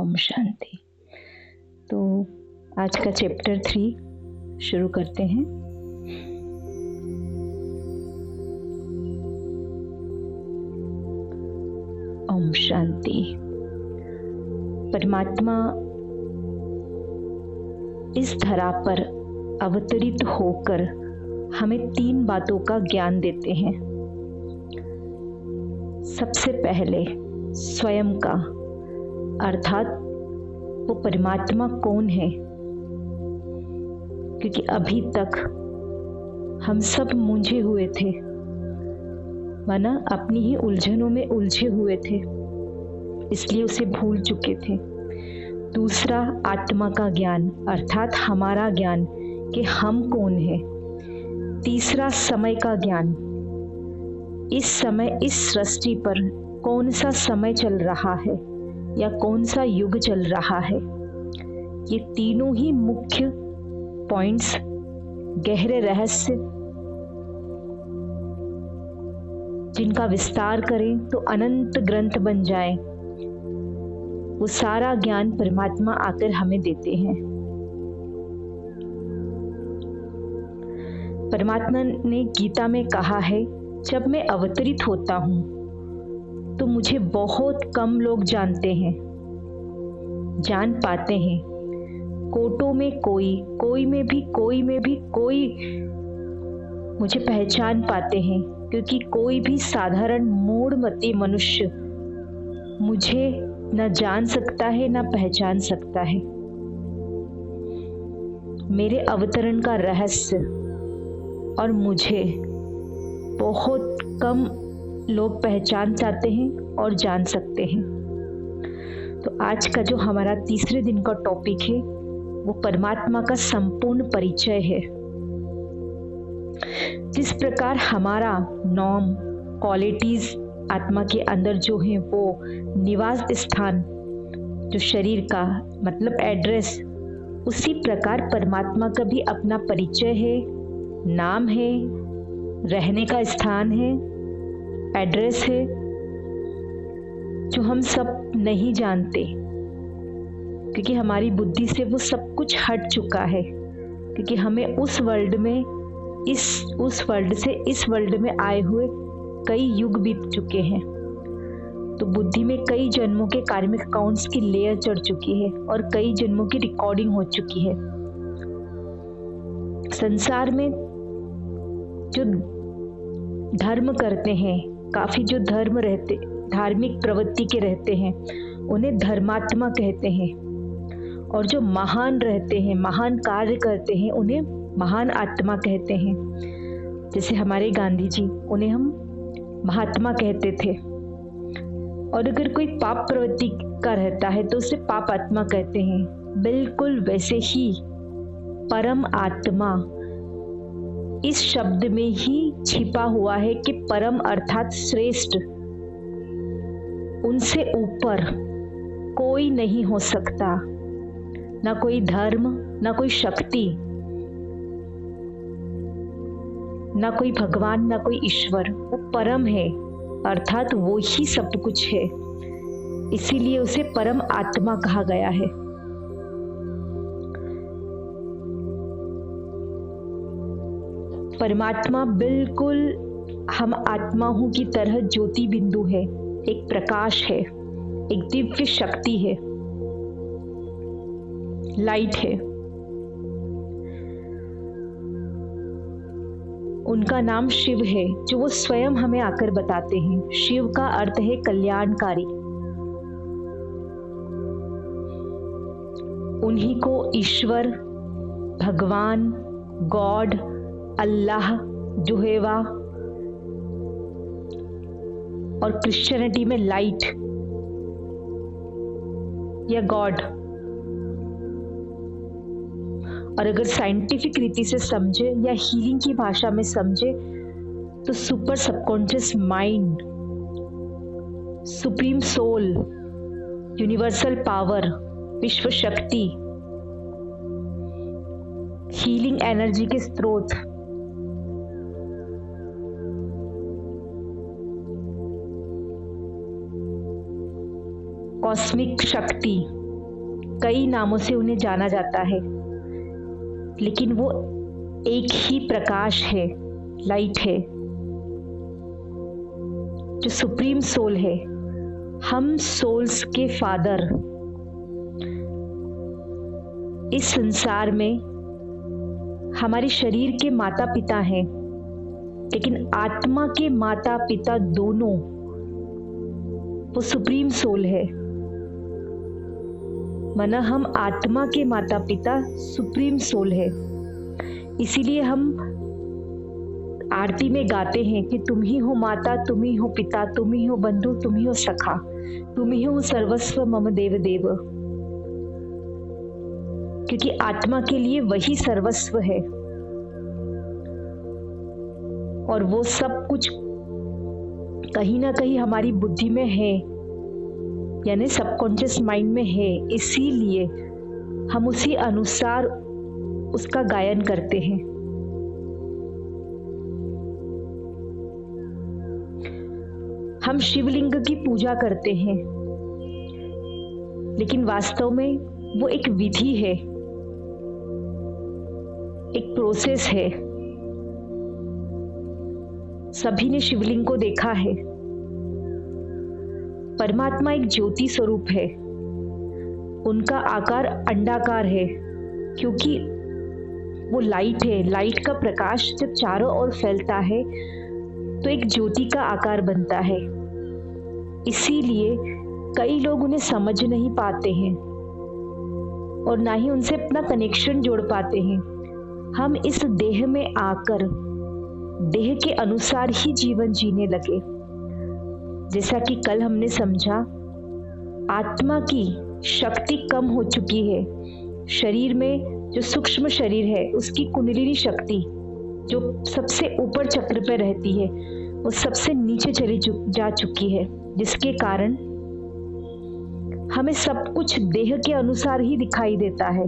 ओम शांति। तो आज का चैप्टर 3 शुरू करते हैं। ओम शांति। परमात्मा इस धरा पर अवतरित होकर हमें 3 बातों का ज्ञान देते हैं। सबसे पहले स्वयं का, अर्थात वो परमात्मा कौन है, क्योंकि अभी तक हम सब मूंझे हुए थे, माना अपनी ही उलझनों में उलझे हुए थे, इसलिए उसे भूल चुके थे। दूसरा आत्मा का ज्ञान, अर्थात हमारा ज्ञान कि हम कौन है। तीसरा समय का ज्ञान, इस समय इस सृष्टि पर कौन सा समय चल रहा है या कौन सा युग चल रहा है। ये तीनों ही मुख्य पॉइंट्स, गहरे रहस्य, जिनका विस्तार करें तो अनंत ग्रंथ बन जाए, वो सारा ज्ञान परमात्मा आकर हमें देते हैं। परमात्मा ने गीता में कहा है, जब मैं अवतरित होता हूं तो मुझे बहुत कम लोग जानते हैं, जान पाते हैं। कोटों में कोई में भी कोई मुझे पहचान पाते हैं, क्योंकि कोई भी साधारण मूढ़मती मनुष्य मुझे न जान सकता है न पहचान सकता है। मेरे अवतरण का रहस्य और मुझे बहुत कम लोग पहचान जाते हैं और जान सकते हैं। तो आज का जो हमारा तीसरे दिन का टॉपिक है वो परमात्मा का संपूर्ण परिचय है। जिस प्रकार हमारा नॉर्म क्वालिटीज आत्मा के अंदर जो है वो निवास स्थान, जो शरीर का मतलब एड्रेस, उसी प्रकार परमात्मा का भी अपना परिचय है, नाम है, रहने का स्थान है, एड्रेस है, जो हम सब नहीं जानते, क्योंकि हमारी बुद्धि से वो सब कुछ हट चुका है। क्योंकि हमें उस वर्ल्ड से इस वर्ल्ड में आए हुए कई युग बीत चुके हैं। तो बुद्धि में कई जन्मों के कार्मिक अकाउंट्स की लेयर चढ़ चुकी है और कई जन्मों की रिकॉर्डिंग हो चुकी है। संसार में जो धर्म करते हैं, काफी जो धार्मिक प्रवृत्ति के रहते हैं, उन्हें धर्मात्मा कहते हैं। और जो महान रहते हैं, महान कार्य करते हैं, उन्हें महान आत्मा कहते हैं। जैसे हमारे गांधी जी, उन्हें हम महात्मा कहते थे। और अगर कोई पाप प्रवृत्ति का रहता है तो उसे पाप आत्मा कहते हैं। बिल्कुल वैसे ही परम आत्मा इस शब्द में ही छिपा हुआ है कि परम अर्थात श्रेष्ठ, उनसे ऊपर कोई नहीं हो सकता, ना कोई धर्म, ना कोई शक्ति, ना कोई भगवान, ना कोई ईश्वर। वो परम है, अर्थात वो ही सब कुछ है, इसीलिए उसे परम आत्मा कहा गया है। परमात्मा बिल्कुल हम आत्माओं की तरह ज्योति बिंदु है, एक प्रकाश है, एक दिव्य शक्ति है, लाइट है। उनका नाम शिव है, जो वो स्वयं हमें आकर बताते हैं। शिव का अर्थ है कल्याणकारी। उन्हीं को ईश्वर, भगवान, गॉड, अल्लाह, जुहेवा, और क्रिश्चियनिटी में लाइट या गॉड। और अगर साइंटिफिक रीति से समझे या हीलिंग की भाषा में समझे तो super subconscious mind, supreme soul, universal power, विश्व शक्ति, हीलिंग एनर्जी के स्रोत, कॉस्मिक शक्ति, कई नामों से उन्हें जाना जाता है, लेकिन वो एक ही प्रकाश है, लाइट है, जो सुप्रीम सोल है। हम सोल्स के फादर इस संसार में हमारे शरीर के माता पिता हैं, लेकिन आत्मा के माता पिता दोनों वो सुप्रीम सोल है। माना हम आत्मा के माता पिता सुप्रीम सोल है। इसीलिए हम आरती में गाते हैं कि तुम ही हो माता, तुम ही हो पिता, तुम ही हो बंधु, तुम ही हो सखा, तुम ही हो सर्वस्व मम देव देव। क्योंकि आत्मा के लिए वही सर्वस्व है और वो सब कुछ कहीं ना कहीं हमारी बुद्धि में है, यानी सबकॉन्शियस माइंड में है। इसीलिए हम उसी अनुसार उसका गायन करते हैं। हम शिवलिंग की पूजा करते हैं, लेकिन वास्तव में वो एक विधि है, एक प्रोसेस है। सभी ने शिवलिंग को देखा है। परमात्मा एक ज्योति स्वरूप है। उनका आकार अंडाकार है, क्योंकि वो लाइट है। लाइट का प्रकाश जब चारों ओर फैलता है तो एक ज्योति का आकार बनता है। इसीलिए कई लोग उन्हें समझ नहीं पाते हैं और ना ही उनसे अपना कनेक्शन जोड़ पाते हैं। हम इस देह में आकर देह के अनुसार ही जीवन जीने लगे। जैसा कि कल हमने समझा, आत्मा की शक्ति कम हो चुकी है। शरीर में जो सूक्ष्म शरीर है उसकी कुंडलिनी शक्ति जो सबसे ऊपर चक्र पे रहती है वो सबसे नीचे चली जा चुकी है, जिसके कारण हमें सब कुछ देह के अनुसार ही दिखाई देता है।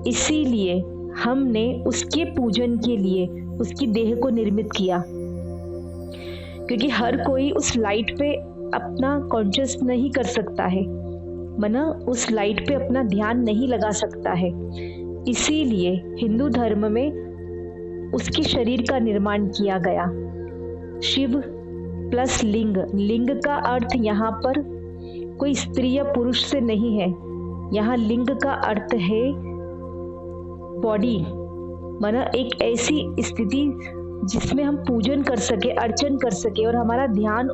इसीलिए हमने उसके पूजन के लिए उसकी देह को निर्मित किया, क्योंकि हर कोई उस लाइट पे अपना कॉन्शियस नहीं कर सकता है, मना उस लाइट पे अपना ध्यान नहीं लगा सकता है। इसीलिए हिंदू धर्म में उसके शरीर का निर्माण किया गया। शिव प्लस लिंग। लिंग का अर्थ यहाँ पर कोई स्त्री या पुरुष से नहीं है। यहाँ लिंग का अर्थ है बॉडी, माना एक ऐसी स्थिति जिसमें हम पूजन कर सके, अर्चन कर सके और हमारा ध्यान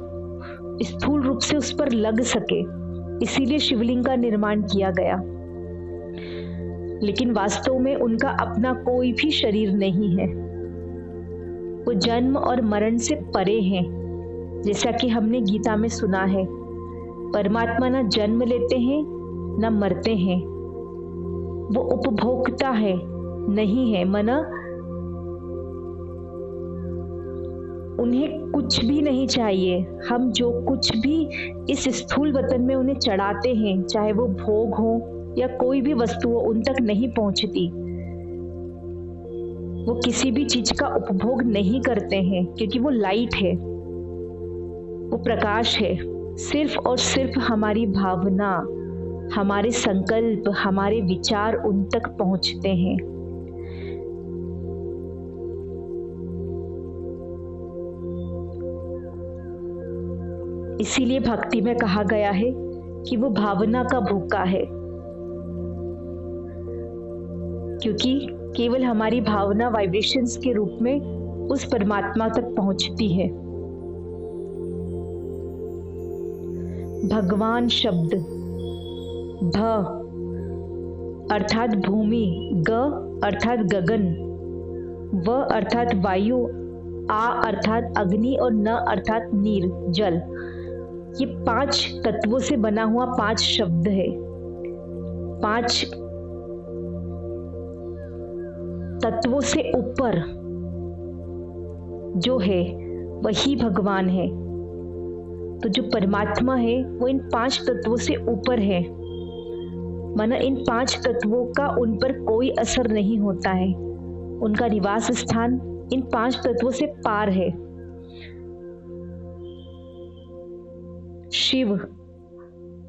स्थूल रूप से उस पर लग सके। इसीलिए शिवलिंग का निर्माण किया गया। लेकिन वास्तव में उनका अपना कोई भी शरीर नहीं है। वो जन्म और मरण से परे हैं। जैसा कि हमने गीता में सुना है, परमात्मा ना जन्म लेते हैं ना मरते हैं। वो उपभोक्ता है नहीं है, मना उन्हें कुछ भी नहीं चाहिए। हम जो कुछ भी इस स्थूल वतन में उन्हें चढ़ाते हैं, चाहे वो भोग हो या कोई भी वस्तु हो, उन तक नहीं पहुंचती। वो किसी भी चीज का उपभोग नहीं करते हैं, क्योंकि वो लाइट है, वो प्रकाश है। सिर्फ और सिर्फ हमारी भावना, हमारे संकल्प, हमारे विचार उन तक पहुंचते हैं। इसीलिए भक्ति में कहा गया है कि वो भावना का भूखा है, क्योंकि केवल हमारी भावना वाइब्रेशंस के रूप में उस परमात्मा तक पहुंचती है। भगवान शब्द भ अर्थात भूमि, ग अर्थात गगन, व अर्थात वायु, आ अर्थात अग्नि और न अर्थात नीर, जल। ये 5 तत्वों से बना हुआ 5 शब्द है। 5 तत्वों से ऊपर जो है वही भगवान है। तो जो परमात्मा है वो इन 5 तत्वों से ऊपर है, माना इन 5 तत्वों का उन पर कोई असर नहीं होता है। उनका निवास स्थान इन 5 तत्वों से पार है। शिव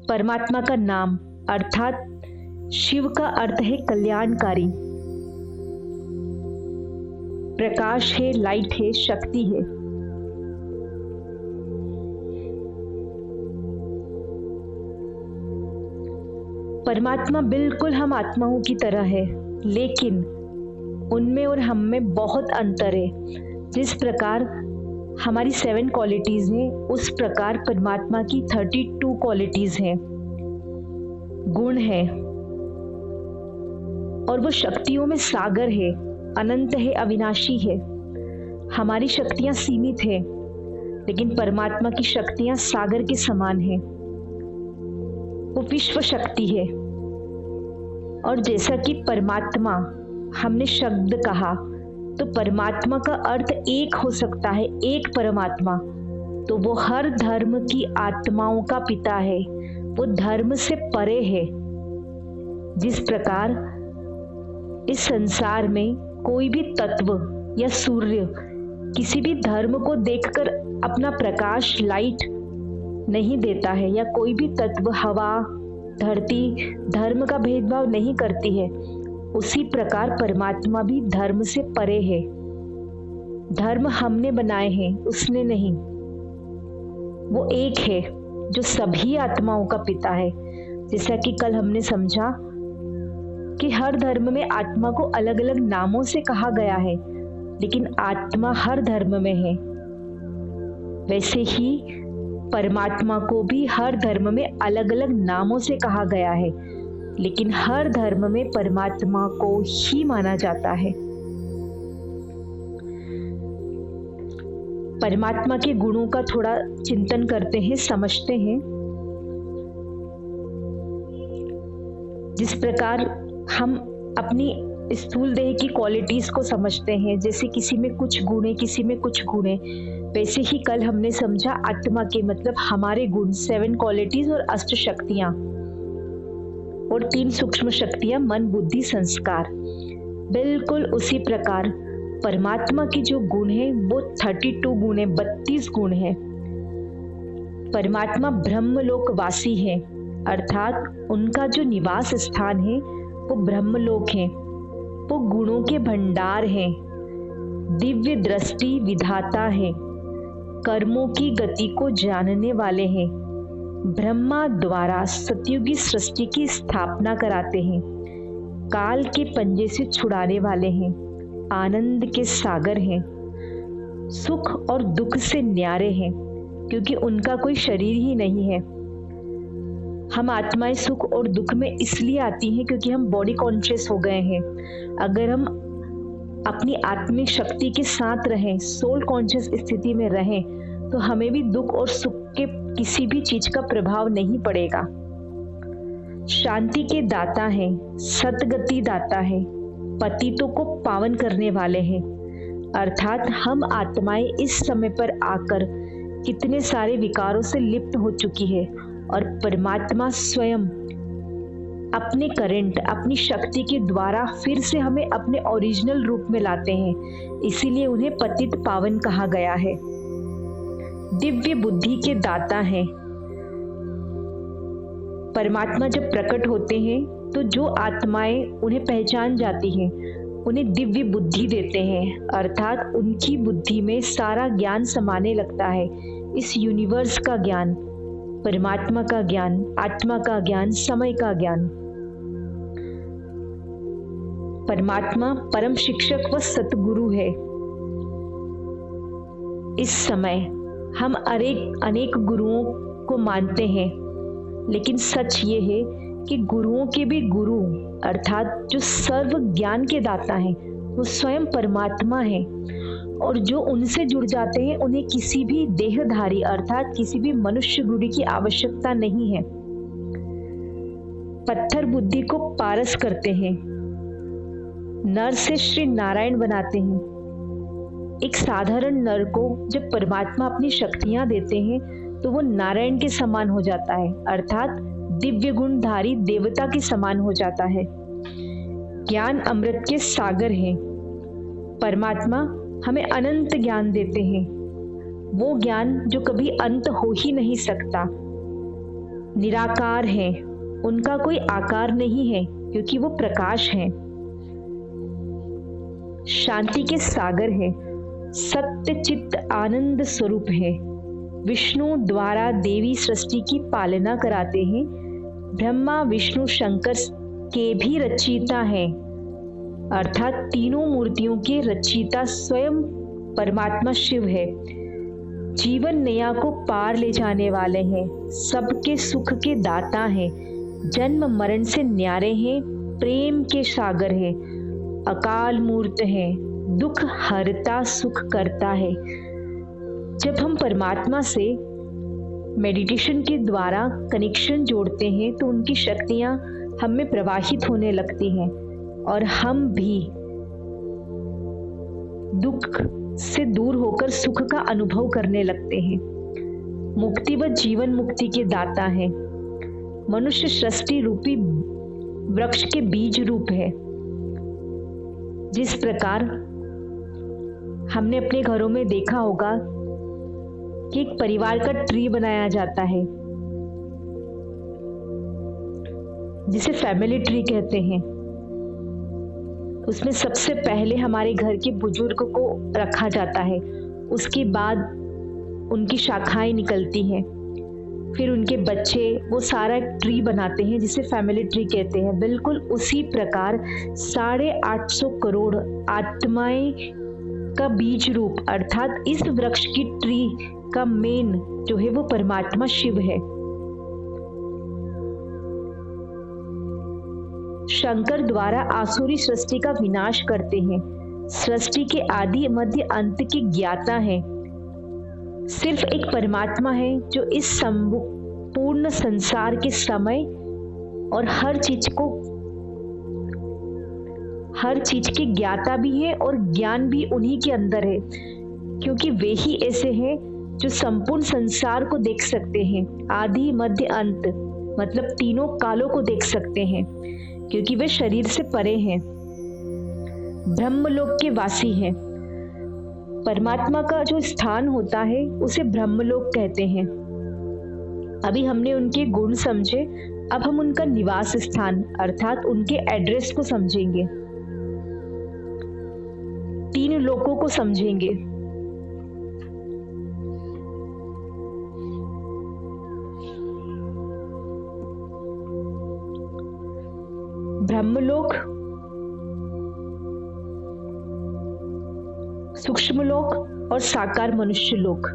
परमात्मा का नाम, अर्थात शिव का अर्थ है कल्याणकारी, प्रकाश है, लाइट है, शक्ति है। परमात्मा बिल्कुल हम आत्माओं की तरह है, लेकिन उनमें और हम में बहुत अंतर है। जिस प्रकार हमारी 7 क्वालिटीज हैं, उस प्रकार परमात्मा की 32 क्वालिटीज हैं, गुण है, और वो शक्तियों में सागर है, अनंत है, अविनाशी है। हमारी शक्तियां सीमित है, लेकिन परमात्मा की शक्तियां सागर के समान है। वो विश्व शक्ति है। और जैसा कि परमात्मा हमने शब्द कहा, तो परमात्मा का अर्थ एक हो सकता है, एक परमात्मा। तो वो हर धर्म की आत्माओं का पिता है, वो धर्म से परे है। जिस प्रकार इस संसार में कोई भी तत्व या सूर्य किसी भी धर्म को देखकर अपना प्रकाश, लाइट नहीं देता है, या कोई भी तत्व, हवा, धरती धर्म का भेदभाव नहीं करती है, उसी प्रकार परमात्मा भी धर्म से परे है। धर्म हमने बनाए हैं, उसने नहीं। वो एक है जो सभी आत्माओं का पिता है। जैसा कि कल हमने समझा कि हर धर्म में आत्मा को अलग अलग नामों से कहा गया है, लेकिन आत्मा हर धर्म में है। वैसे ही परमात्मा को भी हर धर्म में अलग अलग नामों से कहा गया है, लेकिन हर धर्म में परमात्मा को ही माना जाता है। परमात्मा के गुणों का थोड़ा चिंतन करते हैं, समझते हैं। जिस प्रकार हम अपनी स्थूल देह की क्वालिटीज को समझते हैं, जैसे किसी में कुछ गुण है, किसी में कुछ गुण है, वैसे ही कल हमने समझा आत्मा के मतलब हमारे गुण, 7 क्वालिटीज और 8 शक्तियां और 3 सूक्ष्म शक्तियां, मन, बुद्धि, संस्कार। बिल्कुल उसी प्रकार परमात्मा की जो गुण है वो 32 गुण है, 32 गुण है। परमात्मा ब्रह्मलोक वासी है, अर्थात उनका जो निवास स्थान है वो ब्रह्मलोक है। वो गुणों के भंडार हैं, दिव्य दृष्टि विधाता है, कर्मों की गति को जानने वाले हैं, ब्रह्मा द्वारा सतयुगी सृष्टि की स्थापना कराते हैं, काल के पंजे से छुड़ाने वाले हैं, आनंद के सागर हैं, सुख और दुख से न्यारे हैं, क्योंकि उनका कोई शरीर ही नहीं है। हम आत्माएं सुख और दुख में इसलिए आती हैं क्योंकि हम बॉडी कॉन्शियस हो गए हैं। अगर हम अपनी आत्मिक शक्ति के साथ रहें, सोल कॉन्शियस स्थिति में रहें, तो हमें भी दुख और सुख के किसी भी चीज का प्रभाव नहीं पड़ेगा। शांति के दाता हैं, सतगति दाता है, पतितों को पावन करने वाले हैं। अर्थात हम आत्माएं इस समय पर आकर कितने सारे विकारों से लिप्त हो चुकी है, और परमात्मा स्वयं अपने करंट, अपनी शक्ति के द्वारा फिर से हमें अपने ओरिजिनल रूप में लाते हैं। इसीलिए उन्हें पतित पावन कहा गया है। दिव्य बुद्धि के दाता हैं। परमात्मा जब प्रकट होते हैं तो जो आत्माएं उन्हें पहचान जाती हैं, उन्हें दिव्य बुद्धि देते हैं, अर्थात उनकी बुद्धि में सारा ज्ञान समाने लगता है। इस यूनिवर्स का ज्ञान, परमात्मा का ज्ञान, आत्मा का ज्ञान, समय का ज्ञान। परमात्मा परम शिक्षक व सतगुरु है। इस समय हम अनेक गुरुओं को मानते हैं, लेकिन सच ये है कि गुरुओं के भी गुरु अर्थात जो सर्व ज्ञान के दाता हैं वो स्वयं परमात्मा है, और जो उनसे जुड़ जाते हैं उन्हें किसी भी देहधारी अर्थात किसी भी मनुष्य गुरु की आवश्यकता नहीं है। पत्थर बुद्धि को पारस करते हैं, नर से श्री नारायण बनाते हैं। एक साधारण नर को जब परमात्मा अपनी शक्तियां देते हैं तो वो नारायण के समान हो जाता है, अर्थात दिव्य गुणधारी देवता के समान हो जाता है। ज्ञान अमृत के सागर हैं। परमात्मा हमें अनंत ज्ञान देते हैं, वो ज्ञान जो कभी अंत हो ही नहीं सकता। निराकार है, उनका कोई आकार नहीं है क्योंकि वो प्रकाश है, शांति के सागर है, सत्य चित्त आनंद स्वरूप है। विष्णु द्वारा देवी सृष्टि की पालना कराते हैं। ब्रह्मा विष्णु शंकर के भी रचयिता हैं, अर्थात तीनों मूर्तियों के रचयिता स्वयं परमात्मा शिव है। जीवन नैया को पार ले जाने वाले हैं, सबके सुख के दाता हैं, जन्म मरण से न्यारे हैं, प्रेम के सागर हैं, अकाल मूर्त है, दुख हरता सुख करता है। जब हम परमात्मा से मेडिटेशन के द्वारा कनेक्शन जोड़ते हैं तो उनकी शक्तियां हम में प्रवाहित होने लगती हैं और हम भी दुख से दूर होकर सुख का अनुभव करने लगते हैं। मुक्ति व जीवन मुक्ति के दाता हैं। मनुष्य सृष्टि रूपी वृक्ष के बीज रूप है। जिस प्रकार हमने अपने घरों में देखा होगा कि एक परिवार का ट्री बनाया जाता है जिसे फैमिली ट्री कहते हैं। उसमें सबसे पहले हमारे घर के बुजुर्ग को रखा जाता है, उसके बाद उनकी शाखाएं निकलती हैं, फिर उनके बच्चे, वो सारा ट्री बनाते हैं जिसे फैमिली ट्री कहते हैं। बिल्कुल उसी प्रकार 850 करोड़ आत्माएं का बीज रूप अर्थात इस वृक्ष की ट्री का मेन जो है वो परमात्मा शिव है। शंकर द्वारा आसुरी सृष्टि का विनाश करते हैं। सृष्टि के आदि मध्य अंत के ज्ञाता हैं। सिर्फ एक परमात्मा है जो इस संपूर्ण संसार के समय और हर चीज के ज्ञाता भी है और ज्ञान भी उन्हीं के अंदर है, क्योंकि वे ही ऐसे हैं जो संपूर्ण संसार को देख सकते हैं। आदि मध्य अंत मतलब तीनों कालों को देख सकते हैं, क्योंकि वे शरीर से परे हैं, ब्रह्मलोक के वासी हैं। परमात्मा का जो स्थान होता है उसे ब्रह्मलोक कहते हैं। अभी हमने उनके गुण समझे, अब हम उनका निवास स्थान अर्थात उनके एड्रेस को समझेंगे, 3 लोकों को समझेंगे। ब्रह्मलोक, सूक्ष्म लोक और साकार मनुष्य लोक।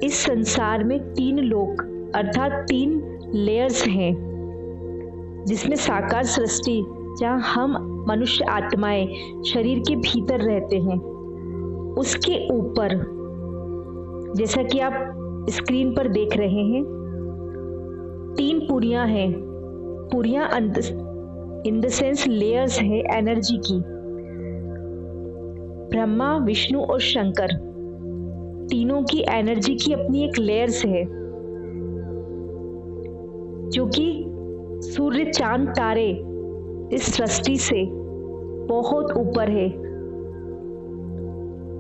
इस संसार में 3 लोक अर्थात 3 लेयर्स हैं, जिसमें साकार सृष्टि जहाँ हम मनुष्य आत्माएं शरीर के भीतर रहते हैं, उसके ऊपर जैसा कि आप स्क्रीन पर देख रहे हैं 3 पुरियां हैं। पुरियां इन द सेंस लेयर्स है एनर्जी की। ब्रह्मा विष्णु और शंकर तीनों की एनर्जी की अपनी एक लेयर्स है, जो कि सूर्य चांद तारे इस सृष्टि से बहुत ऊपर है,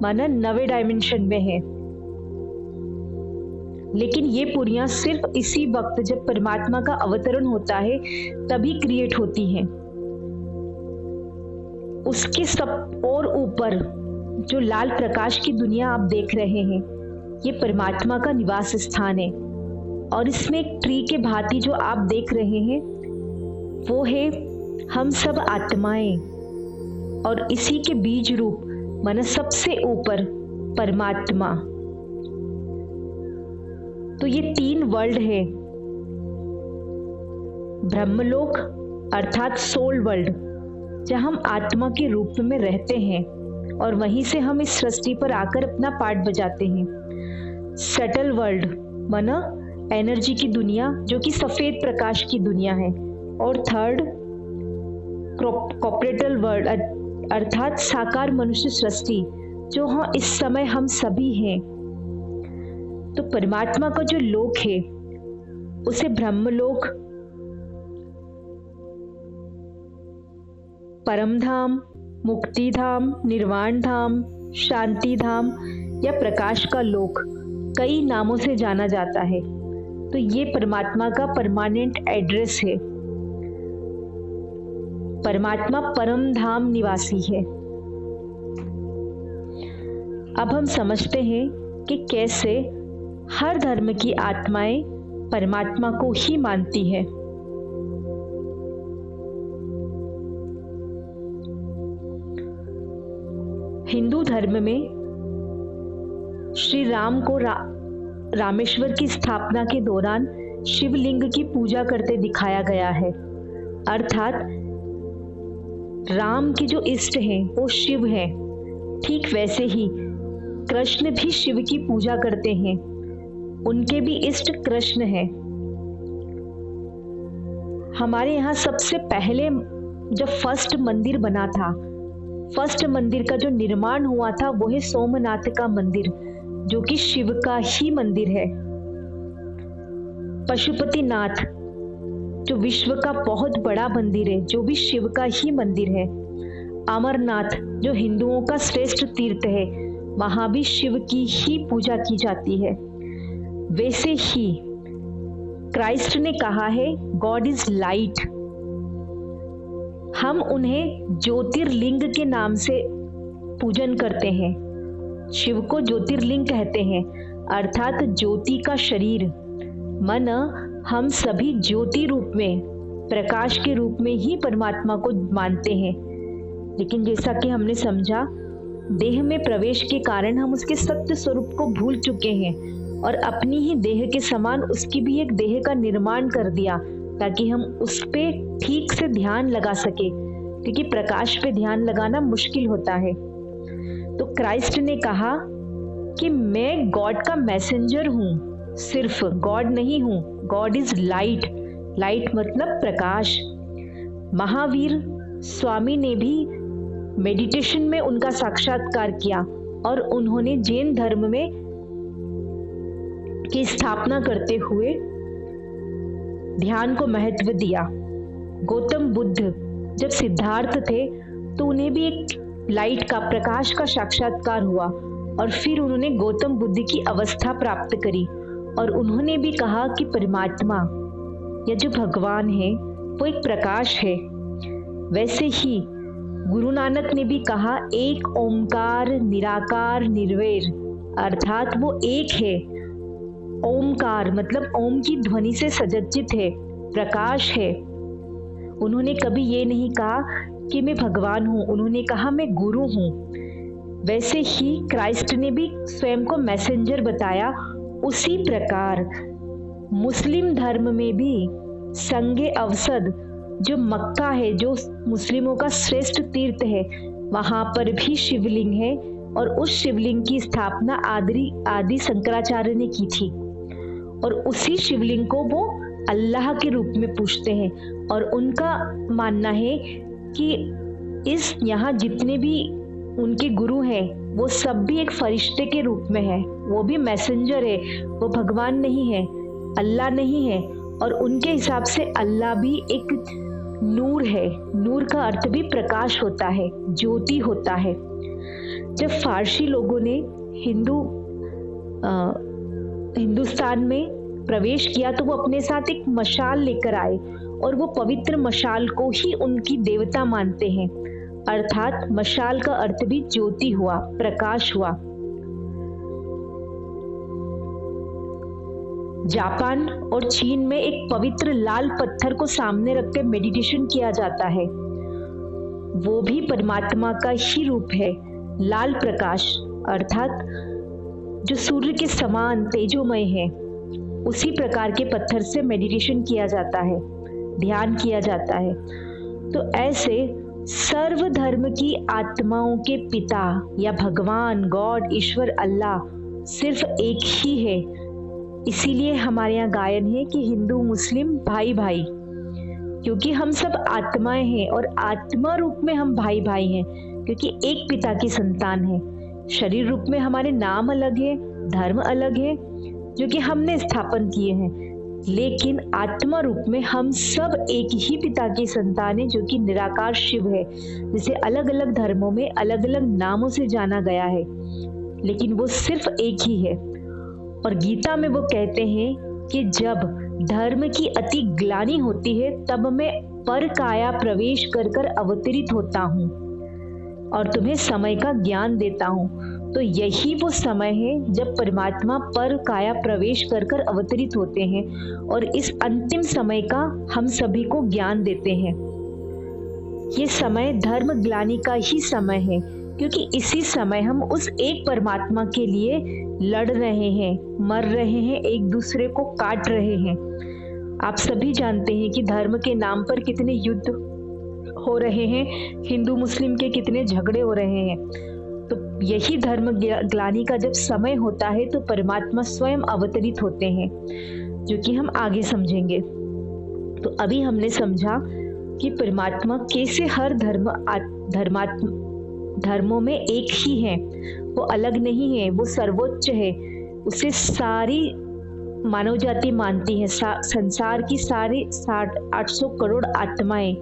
माना 9वें डायमेंशन में है। लेकिन ये पुरियां सिर्फ इसी वक्त जब परमात्मा का अवतरण होता है तभी क्रिएट होती हैं। उसके सब और ऊपर जो लाल प्रकाश की दुनिया आप देख रहे हैं, ये परमात्मा का निवास स्थान है। और इसमें एक ट्री के भांति जो आप देख रहे हैं वो है हम सब आत्माएं, और इसी के बीज रूप माना सबसे ऊपर परमात्मा। तो ये 3 वर्ल्ड है, ब्रह्मलोक अर्थात सोल वर्ल्ड, जहां हम आत्मा के रूप में रहते हैं और वहीं से हम इस सृष्टि पर आकर अपना पार्ट बजाते हैं। सटल वर्ल्ड माना एनर्जी की दुनिया, जो कि सफेद प्रकाश की दुनिया है। और थर्ड कॉर्पोरेटल वर्ल्ड अर्थात साकार मनुष्य सृष्टि, जो हाँ इस समय हम सभी हैं। तो परमात्मा का जो लोक है उसे ब्रह्मलोक, परम धाम, मुक्ति धाम, निर्वाण धाम, शांति धाम, या प्रकाश का लोक कई नामों से जाना जाता है। तो ये परमात्मा का परमानेंट एड्रेस है। परमात्मा परम धाम निवासी है। अब हम समझते हैं कि कैसे हर धर्म की आत्माएं परमात्मा को ही मानती है। हिंदू धर्म में श्री राम को रामेश्वर की स्थापना के दौरान शिवलिंग की पूजा करते दिखाया गया है। अर्थात राम के जो इष्ट हैं वो शिव हैं। ठीक वैसे ही कृष्ण भी शिव की पूजा करते हैं। उनके भी इष्ट कृष्ण हैं। हमारे यहाँ सबसे पहले जब फर्स्ट मंदिर बना था, फर्स्ट मंदिर का जो निर्माण हुआ था वो है सोमनाथ का मंदिर, जो कि शिव का ही मंदिर है। पशुपतिनाथ जो विश्व का बहुत बड़ा मंदिर है, जो भी शिव का ही मंदिर है। अमरनाथ जो हिंदुओं का श्रेष्ठ तीर्थ है, वहां भी शिव की ही पूजा की जाती है। वैसे ही क्राइस्ट ने कहा है गॉड इज लाइट। हम उन्हें ज्योतिर्लिंग के नाम से पूजन करते हैं। शिव को ज्योतिर्लिंग कहते हैं, अर्थात ज्योति का शरीर। मन हम सभी ज्योति रूप में, प्रकाश के रूप में ही परमात्मा को मानते हैं। लेकिन जैसा कि हमने समझा, देह में प्रवेश के कारण हम उसके सत्य स्वरूप को भूल चुके हैं और अपनी ही देह के समान उसकी भी एक देह का निर्माण कर दिया, ताकि हम उस पे ठीक से ध्यान लगा सके, क्योंकि प्रकाश पे ध्यान लगाना मुश्किल होता है। तो क्राइस्ट ने कहा कि मैं गॉड का मैसेंजर हूँ, सिर्फ गॉड नहीं हूँ। God is light. लाइट मतलब प्रकाश। महावीर स्वामी ने भी मेडिटेशन में उनका साक्षात्कार किया और उन्होंने जैन धर्म में की स्थापना करते हुए ध्यान को महत्व दिया। गौतम बुद्ध जब सिद्धार्थ थे तो उन्हें भी एक लाइट का, प्रकाश का साक्षात्कार हुआ और फिर उन्होंने गौतम बुद्ध की अवस्था प्राप्त करी और उन्होंने भी कहा कि परमात्मा या जो भगवान है वो एक प्रकाश है। वैसे ही गुरु नानक ने भी कहा एक ओमकार निराकार निर्वैर, अर्थात वो एक है। ओमकार मतलब ओम की ध्वनि से सज्जित है, प्रकाश है। उन्होंने कभी ये नहीं कहा कि मैं भगवान हूँ, उन्होंने कहा मैं गुरु हूँ। वैसे ही क्राइस्ट ने भी स्वयं को मैसेंजर बताया। उसी प्रकार मुस्लिम धर्म में भी संगे अवसद जो मक्का है, जो मुस्लिमों का श्रेष्ठ तीर्थ है, वहां पर भी शिवलिंग है और उस शिवलिंग की स्थापना आदि शंकराचार्य ने की थी और उसी शिवलिंग को वो अल्लाह के रूप में पूजते हैं और उनका मानना है कि इस यहाँ जितने भी उनके गुरु हैं वो सब भी एक फरिश्ते के रूप में है, वो भी मैसेंजर है, वो भगवान नहीं है, अल्लाह नहीं है। और उनके हिसाब से अल्लाह भी एक नूर है। नूर का अर्थ भी प्रकाश होता है, ज्योति होता है। जब फारसी लोगों ने हिंदुस्तान में प्रवेश किया तो वो अपने साथ एक मशाल लेकर आए और वो पवित्र मशाल को ही उनकी देवता मानते हैं। अर्थात मशाल का अर्थ भी ज्योति हुआ, प्रकाश हुआ। जापान और चीन में एक पवित्र लाल पत्थर को सामने रख के मेडिटेशन किया जाता है। वो भी परमात्मा का ही रूप है, लाल प्रकाश, अर्थात जो सूर्य के समान तेजोमय है। उसी प्रकार के पत्थर से मेडिटेशन किया जाता है, ध्यान किया जाता है। तो ऐसे सर्व धर्म की आत्माओं के पिता या भगवान, गॉड, ईश्वर, अल्लाह सिर्फ एक ही है। इसीलिए हमारे यहाँ गायन है कि हिंदू मुस्लिम भाई भाई, क्योंकि हम सब आत्माएं हैं और आत्मा रूप में हम भाई भाई हैं, क्योंकि एक पिता की संतान है। शरीर रूप में हमारे नाम अलग है, धर्म अलग है जो कि हमने स्थापन किए हैं, लेकिन आत्मा रूप में हम सब एक ही पिता की संतान है जो कि निराकार शिव है। जिसे अलग अलग धर्मों में अलग अलग नामों से जाना गया है, लेकिन वो सिर्फ एक ही है। और गीता में वो कहते हैं कि जब धर्म की अति ग्लानि होती है तब मैं पर काया प्रवेश कर कर अवतरित होता हूँ और तुम्हें समय का ज्ञान देता हूँ। तो यही वो समय है जब परमात्मा पर काया प्रवेश कर कर अवतरित होते हैं और इस अंतिम समय का हम सभी को ज्ञान देते हैं। ये समय धर्म ग्लानि का ही समय है, क्योंकि इसी समय हम उस एक परमात्मा के लिए लड़ रहे हैं, मर रहे हैं, एक दूसरे को काट रहे हैं। आप सभी जानते हैं कि धर्म के नाम पर कितने युद्ध हो रहे हैं, हिंदू मुस्लिम के कितने झगड़े हो रहे हैं। तो यही धर्म ग्लानि का जब समय होता है तो परमात्मा स्वयं अवतरित होते हैं, जो कि हम आगे समझेंगे। तो अभी हमने समझा कि परमात्मा कैसे हर धर्मों में एक ही है, वो अलग नहीं है, वो सर्वोच्च है। उसे सारी मानव जाति मानती है, संसार की सारी 800 करोड़ आत्माएं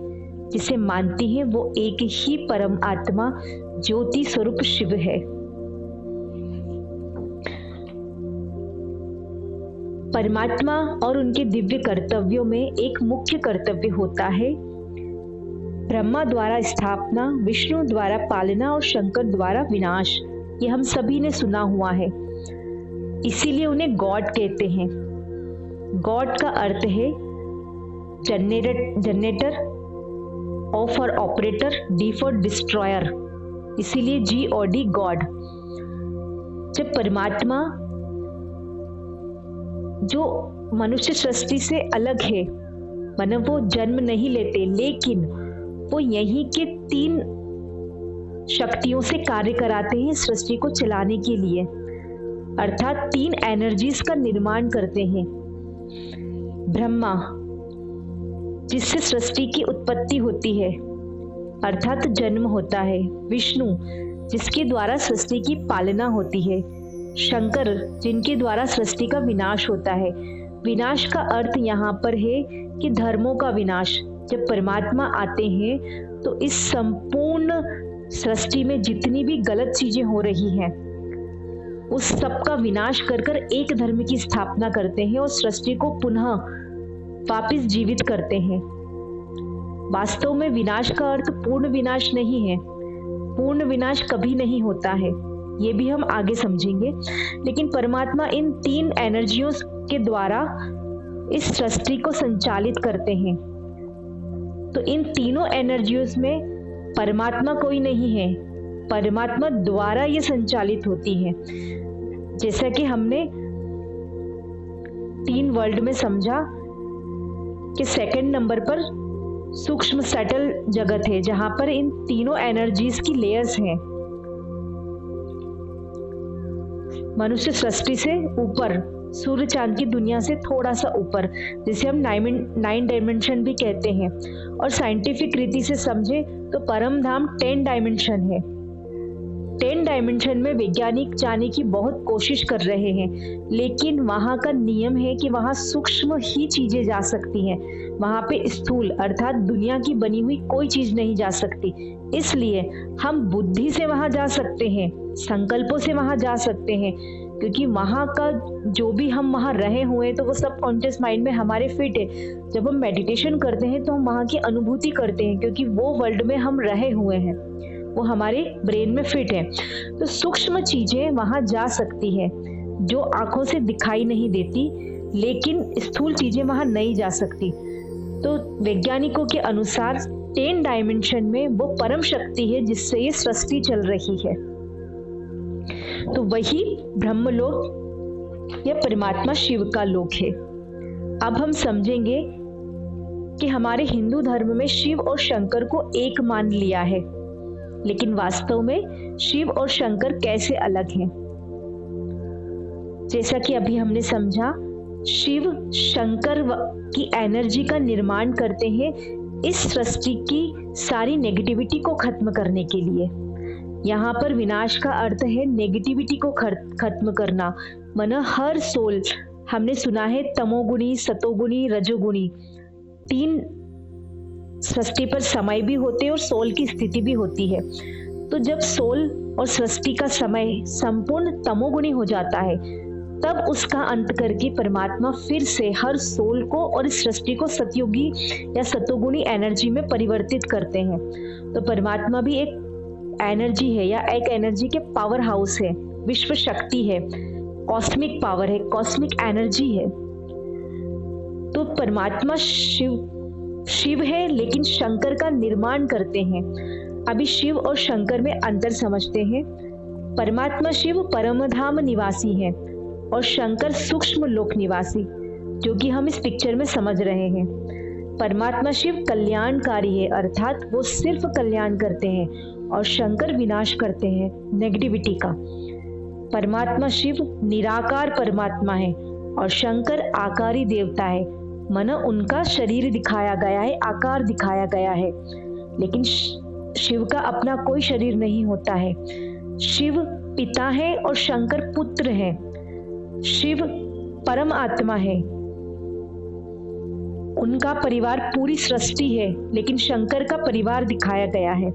जिसे मानती हैं, वो एक ही परम आत्मा ज्योति स्वरूप शिव है। परमात्मा और उनके दिव्य कर्तव्यों में एक मुख्य कर्तव्य होता है ब्रह्मा द्वारा स्थापना, विष्णु द्वारा पालना और शंकर द्वारा विनाश। ये हम सभी ने सुना हुआ है, इसीलिए उन्हें गॉड कहते हैं। गॉड का अर्थ है generator, O for operator, D for destroyer, इसीलिए GOD गॉड। जब परमात्मा जो मनुष्य सृष्टि से अलग है, मतलब वो जन्म नहीं लेते, लेकिन वो यहीं के 3 शक्तियों से कार्य कराते हैं सृष्टि को चलाने के लिए, अर्थात 3 एनर्जीज का निर्माण करते हैं। ब्रह्मा, जिससे सृष्टि की उत्पत्ति होती है, अर्थात जन्म होता है। विष्णु, जिसके द्वारा सृष्टि की पालना होती है। शंकर, जिनके द्वारा सृष्टि का विनाश होता है। विनाश का अर्थ यहाँ पर है कि धर्मों का विनाश। जब परमात्मा आते हैं तो इस संपूर्ण सृष्टि में जितनी भी गलत चीजें हो रही हैं, उस सब का विनाश कर कर एक धर्म की स्थापना करते हैं और सृष्टि को पुनः वापस जीवित करते हैं। वास्तव में विनाश का अर्थ पूर्ण विनाश नहीं है, पूर्ण विनाश कभी नहीं होता है, ये भी हम आगे समझेंगे। लेकिन परमात्मा इन 3 एनर्जियों के द्वारा इस सृष्टि को संचालित करते हैं। तो इन तीनों एनर्जियों में परमात्मा कोई नहीं है, परमात्मा द्वारा ये संचालित होती है। जैसा कि हमने 3 वर्ल्ड में समझा कि 2nd नंबर पर सूक्ष्म सटल जगत है, जहां पर इन तीनों एनर्जीज की लेयर्स हैं। मनुष्य सृष्टि से ऊपर, सूर्य चांद की दुनिया से थोड़ा सा ऊपर, जिसे हम 9 डायमेंशन भी कहते हैं। और साइंटिफिक रीति से समझे तो परम धाम 10 डायमेंशन है। 10 डायमेंशन में वैज्ञानिक जाने की बहुत कोशिश कर रहे हैं, लेकिन वहां का नियम है कि वहां सूक्ष्म ही चीजें जा सकती हैं, वहां पे स्थूल अर्थात दुनिया की बनी हुई कोई चीज नहीं जा सकती। इसलिए हम बुद्धि से वहां जा सकते हैं, संकल्पों से वहां जा सकते हैं, क्योंकि वहां का जो भी हम वहां रहे हुए हैं तो वो सब कॉन्शियस माइंड में हमारे फिट है। जब हम मेडिटेशन करते हैं तो हम वहां की अनुभूति करते हैं, क्योंकि वो वर्ल्ड में हम रहे हुए हैं, वो हमारे ब्रेन में फिट है। तो सूक्ष्म चीजें वहां जा सकती है जो आंखों से दिखाई नहीं देती, लेकिन स्थूल चीजें वहां नहीं जा सकती। तो वैज्ञानिकों के अनुसार 10 डायमेंशन में वो परम शक्ति है जिससे ये सृष्टि चल रही है। तो वही ब्रह्मलोक या परमात्मा शिव का लोक है। अब हम समझेंगे कि हमारे हिंदू धर्म में शिव और शंकर को एक मान लिया है, लेकिन वास्तव में शिव और शंकर कैसे अलग हैं। जैसा कि अभी हमने समझा, शिव शंकर की एनर्जी का निर्माण करते हैं इस सृष्टि की सारी नेगेटिविटी को खत्म करने के लिए। यहाँ पर विनाश का अर्थ है नेगेटिविटी को खत्म करना। माना हर सोल, हमने सुना है तमोगुणी, सतोगुणी, रजोगुणी, 3 सृष्टि पर समय भी होते हैं और सोल की स्थिति भी होती है। तो जब सोल और सृष्टि का समय संपूर्ण तमोगुणी हो जाता है, तब उसका अंत करके परमात्मा फिर से हर सोल को और इस सृष्टि को सतयुगी या सतोगुणी एनर्जी में परिवर्तित करते हैं। तो परमात्मा भी एक एनर्जी है या एक एनर्जी के पावर हाउस है, विश्व शक्ति है, कॉस्मिक पावर है, कॉस्मिक एनर्जी है। तो परमात्मा शिव है, लेकिन शंकर का निर्माण करते हैं। अभी शिव और शंकर में अंतर समझते हैं। परमात्मा शिव परमधाम निवासी है और शंकर सूक्ष्म लोक निवासी, जो कि हम इस पिक्चर में समझ रहे हैं। परमात्मा शिव कल्याणकारी है, अर्थात वो सिर्फ कल्याण करते हैं, और शंकर विनाश करते हैं नेगेटिविटी का। परमात्मा शिव निराकार परमात्मा है और शंकर आकारी देवता है, मानो उनका शरीर दिखाया गया है, आकार दिखाया गया है, लेकिन शिव का अपना कोई शरीर नहीं होता है। शिव पिता है और शंकर पुत्र है। शिव परम आत्मा है, उनका परिवार पूरी सृष्टि है, लेकिन शंकर का परिवार दिखाया गया है।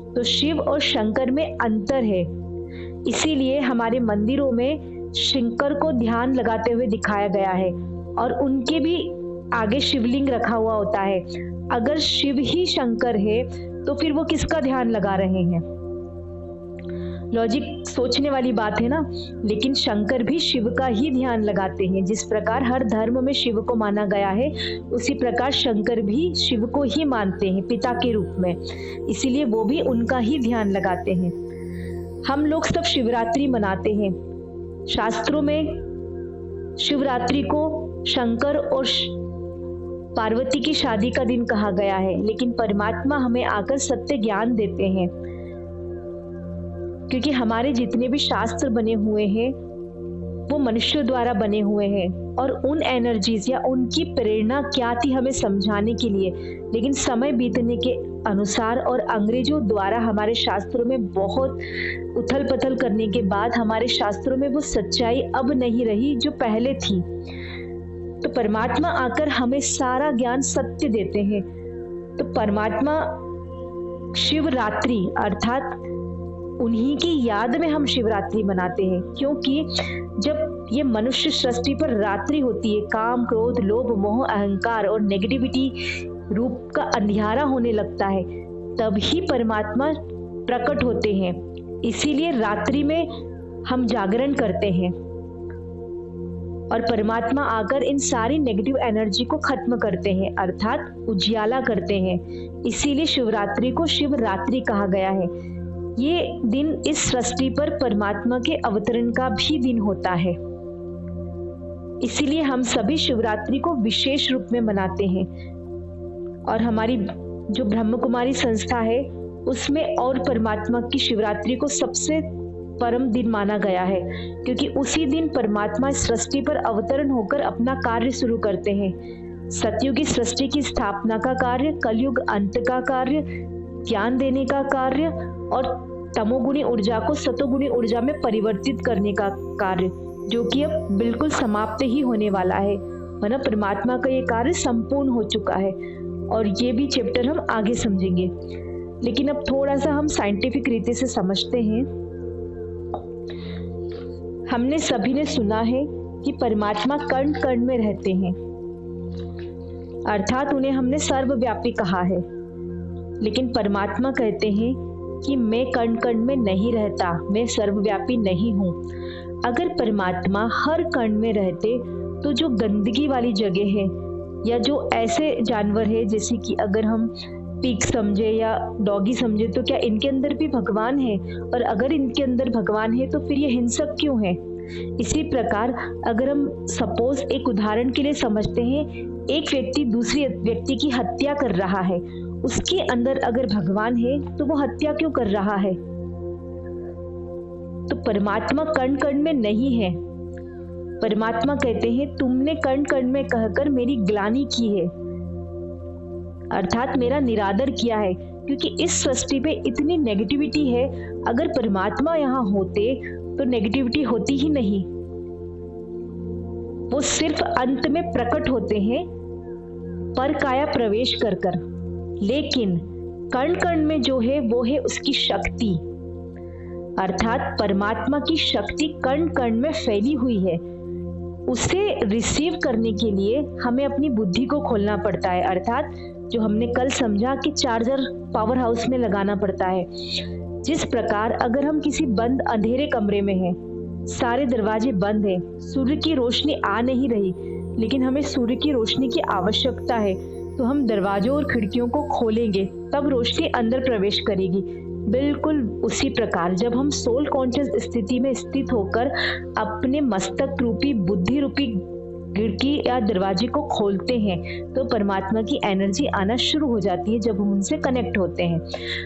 तो शिव और शंकर में अंतर है, इसीलिए हमारे मंदिरों में शंकर को ध्यान लगाते हुए दिखाया गया है और उनके भी आगे शिवलिंग रखा हुआ होता है। अगर शिव ही शंकर है तो फिर वो किसका ध्यान लगा रहे हैं? लॉजिक सोचने वाली बात है ना। लेकिन शंकर भी शिव का ही ध्यान लगाते हैं। जिस प्रकार हर धर्म में शिव को माना गया है, उसी प्रकार शंकर भी शिव को ही मानते हैं पिता के रूप में, इसीलिए वो भी उनका ही ध्यान लगाते हैं। हम लोग सब शिवरात्रि मनाते हैं। शास्त्रों में शिवरात्रि को शंकर और पार्वती की शादी का दिन कहा गया है, लेकिन परमात्मा हमें आकर सत्य ज्ञान देते हैं, क्योंकि हमारे जितने भी शास्त्र बने हुए हैं वो मनुष्यों द्वारा बने हुए हैं, और उन एनर्जीज या उनकी प्रेरणा क्या थी हमें समझाने के लिए, लेकिन समय बीतने के अनुसार और अंग्रेजों द्वारा हमारे शास्त्रों में बहुत उथल पथल करने के बाद हमारे शास्त्रों में वो सच्चाई अब नहीं रही जो पहले थी। तो परमात्मा आकर हमें सारा ज्ञान सत्य देते हैं। तो परमात्मा शिवरात्रि अर्थात उन्हीं की याद में हम शिवरात्रि मनाते हैं, क्योंकि जब ये मनुष्य सृष्टि पर रात्रि होती है, काम क्रोध लोभ मोह अहंकार और नेगेटिविटी रूप का अंधियारा होने लगता है, तभी परमात्मा प्रकट होते हैं। इसीलिए रात्रि में हम जागरण करते हैं और परमात्मा आकर इन सारी नेगेटिव एनर्जी को खत्म करते हैं, अर्थात उजियाला करते हैं। इसीलिए शिवरात्रि को शिवरात्रि कहा गया है। ये दिन इस सृष्टि पर परमात्मा के अवतरण का भी दिन होता है, इसीलिए हम सभी शिवरात्रि को विशेष रूप में मनाते हैं। और हमारी जो ब्रह्म कुमारी संस्था है उसमें और परमात्मा की शिवरात्रि को सबसे परम दिन माना गया है, क्योंकि उसी दिन परमात्मा सृष्टि पर अवतरण होकर अपना कार्य शुरू करते हैं। सतयुग की सृष्टि की स्थापना का कार्य, कलयुग अंत का कार्य, ज्ञान देने का कार्य और तमोगुणी ऊर्जा को सतोगुणी ऊर्जा में परिवर्तित करने का कार्य, जो कि अब बिल्कुल समाप्त ही होने वाला है। मतलब परमात्मा का ये कार्य संपूर्ण हो चुका है, और ये भी चैप्टर हम आगे समझेंगे। लेकिन अब थोड़ा सा हम साइंटिफिक रीति से समझते हैं। हमने सभी ने सुना है कि परमात्मा कण कण में रहते हैं, अर्थात उन्हें हमने सर्वव्यापी कहा है। लेकिन परमात्मा कहते हैं कि मैं कण कण में नहीं रहता, मैं सर्वव्यापी नहीं हूँ। अगर परमात्मा हर कण में रहते तो जो गंदगी वाली जगह है या जो ऐसे जानवर है, जैसे कि अगर हम पिग समझे या डॉगी समझे, तो क्या इनके अंदर भी भगवान है? और अगर इनके अंदर भगवान है तो फिर ये हिंसक क्यों है? इसी प्रकार अगर हम सपोज एक उदाहरण के लिए समझते हैं, एक व्यक्ति दूसरे व्यक्ति की हत्या कर रहा है, उसके अंदर अगर भगवान है तो वो हत्या क्यों कर रहा है? तो परमात्मा कण कण में नहीं है। परमात्मा कहते हैं तुमने कण कण में कहकर मेरी ग्लानि की है, अर्थात मेरा निरादर किया है, क्योंकि इस सृष्टि पे इतनी नेगेटिविटी है। अगर परमात्मा यहाँ होते तो नेगेटिविटी होती ही नहीं। वो सिर्फ अंत में प्रकट होते हैं पर काया प्रवेश कर कर, लेकिन कण कण में जो है वो है उसकी शक्ति, अर्थात परमात्मा की शक्ति कण कण में फैली हुई है। उसे रिसीव करने के लिए हमें अपनी बुद्धि को खोलना पड़ता है, अर्थात जो हमने कल समझा कि चार्जर पावर हाउस में लगाना पड़ता है। जिस प्रकार अगर हम किसी बंद अंधेरे कमरे में हैं, सारे दरवाजे बंद हैं, सूर्य की रोशनी आ नहीं रही, लेकिन हमें सूर्य की रोशनी की आवश्यकता है, तो हम दरवाजों और खिड़कियों को खोलेंगे, तब रोशनी अंदर प्रवेश करेगी। बिल्कुल उसी प्रकार जब हम सोल कॉन्शियस स्थिति में स्थित होकर अपने मस्तक रूपी बुद्धि रूपी खिड़की या दरवाजे को खोलते हैं, तो परमात्मा की एनर्जी आना शुरू हो जाती है। जब हम उनसे कनेक्ट होते हैं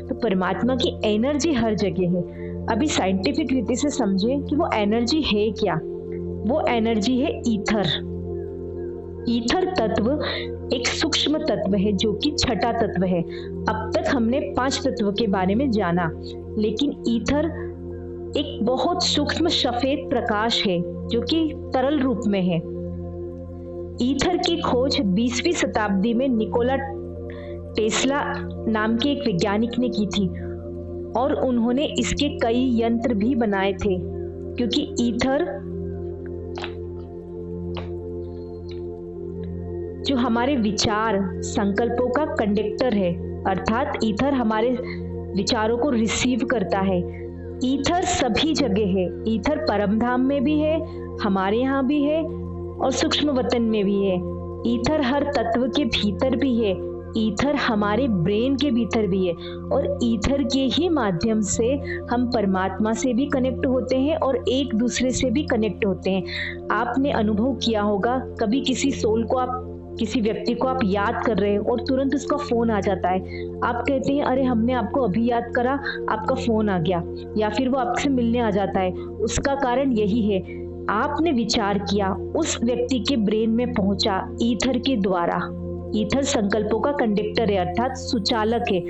तो परमात्मा की एनर्जी हर जगह है। अभी साइंटिफिक रीति से समझें कि वो एनर्जी है क्या। वो एनर्जी है ईथर। ईथर तत्व एक सूक्ष्म तत्व है जो कि छठा तत्व है। अब तक हमने 5 तत्व के बारे में जाना, लेकिन ईथर एक बहुत सूक्ष्म सफेद प्रकाश है जो कि तरल रूप में है। ईथर की खोज 20वीं शताब्दी में निकोला टेस्ला नाम के एक वैज्ञानिक ने की थी और उन्होंने इसके कई यंत्र भी बनाए थे, क्योंकि ईथर जो हमारे विचार संकल्पों का कंडक्टर है, अर्थात ईथर हमारे विचारों को रिसीव करता है। ईथर सभी जगह है। ईथर परमधाम में भी है, हमारे यहाँ भी है और सूक्ष्म वतन में भी है। ईथर हर तत्व के भीतर भी है। ईथर हमारे ब्रेन के भीतर भी है और ईथर के ही माध्यम से हम परमात्मा से भी कनेक्ट होते हैं और एक दूसरे से भी कनेक्ट होते हैं। आपने अनुभव किया होगा, कभी किसी सोल को आप किसी व्यक्ति को आप याद कर रहे हैं और तुरंत उसका फोन आ जाता है। आप कहते हैं अरे हमने आपको अभी याद करा, आपका फोन आ गया, या फिर वो आपसे मिलने आ जाता है। उसका कारण यही है, आपने विचार किया, उस व्यक्ति के ब्रेन में पहुंचा ईथर के द्वारा। ईथर संकल्पों का कंडक्टर है, अर्थात सुचालक है,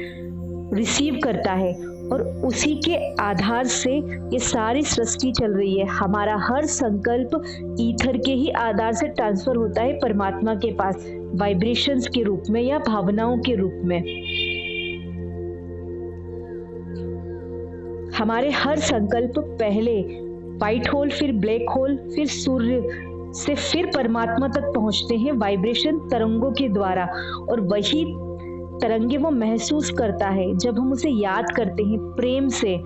रिसीव करता है और उसी के आधार से ये सारी सृष्टि चल रही है। हमारा हर संकल्प ईथर के ही आधार से ट्रांसफर होता है परमात्मा के पास, वाइब्रेशंस के रूप में या भावनाओं के रूप में। हमारे हर संकल्प पहले व्हाइट होल, फिर ब्लैक होल, फिर सूर्य से फिर परमात्मा तक पहुंचते हैं वाइब्रेशन तरंगों के द्वारा, और वही तरंगे वो महसूस करता है। जब हम उसे याद करते हैं प्रेम से,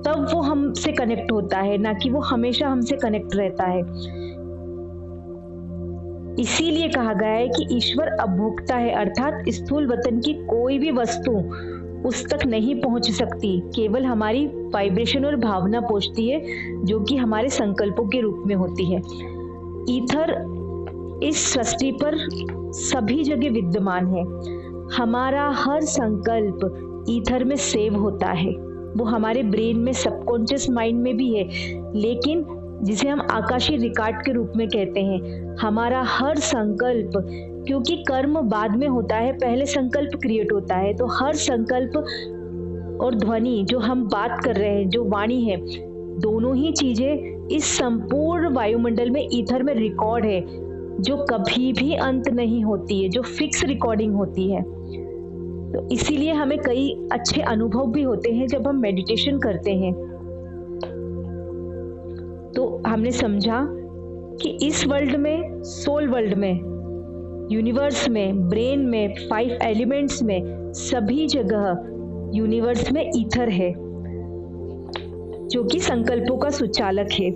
तब वो हमसे कनेक्ट होता है, ना कि वो हमेशा हमसे कनेक्ट रहता है। इसीलिए कहा गया है कि ईश्वर अभोक्ता है, अर्थात स्थूल वतन की कोई भी वस्तु उस तक नहीं पहुंच सकती, केवल हमारी वाइब्रेशन और भावना पहुंचती है, जो कि हमारे संकल्पों के रूप में होती है। ईथर इस सृष्टि पर सभी जगह विद्यमान है। हमारा हर संकल्प ईथर में सेव होता है। वो हमारे ब्रेन में, सबकॉन्शियस माइंड में भी है, लेकिन जिसे हम आकाशीय रिकॉर्ड के रूप में कहते हैं। हमारा हर संकल्प, क्योंकि कर्म बाद में होता है, पहले संकल्प क्रिएट होता है, तो हर संकल्प और ध्वनि जो हम बात कर रहे हैं, जो वाणी है, दोनों ही चीजें इस संपूर्ण वायुमंडल में ईथर में रिकॉर्ड है, जो कभी भी अंत नहीं होती है, जो फिक्स रिकॉर्डिंग होती है। तो इसीलिए हमें कई अच्छे अनुभव भी होते हैं जब हम मेडिटेशन करते हैं। तो हमने समझा कि इस वर्ल्ड में, सोल वर्ल्ड में, यूनिवर्स में, ब्रेन में, 5 एलिमेंट्स में, सभी जगह यूनिवर्स में ईथर है, जो कि संकल्पों का सुचालक है।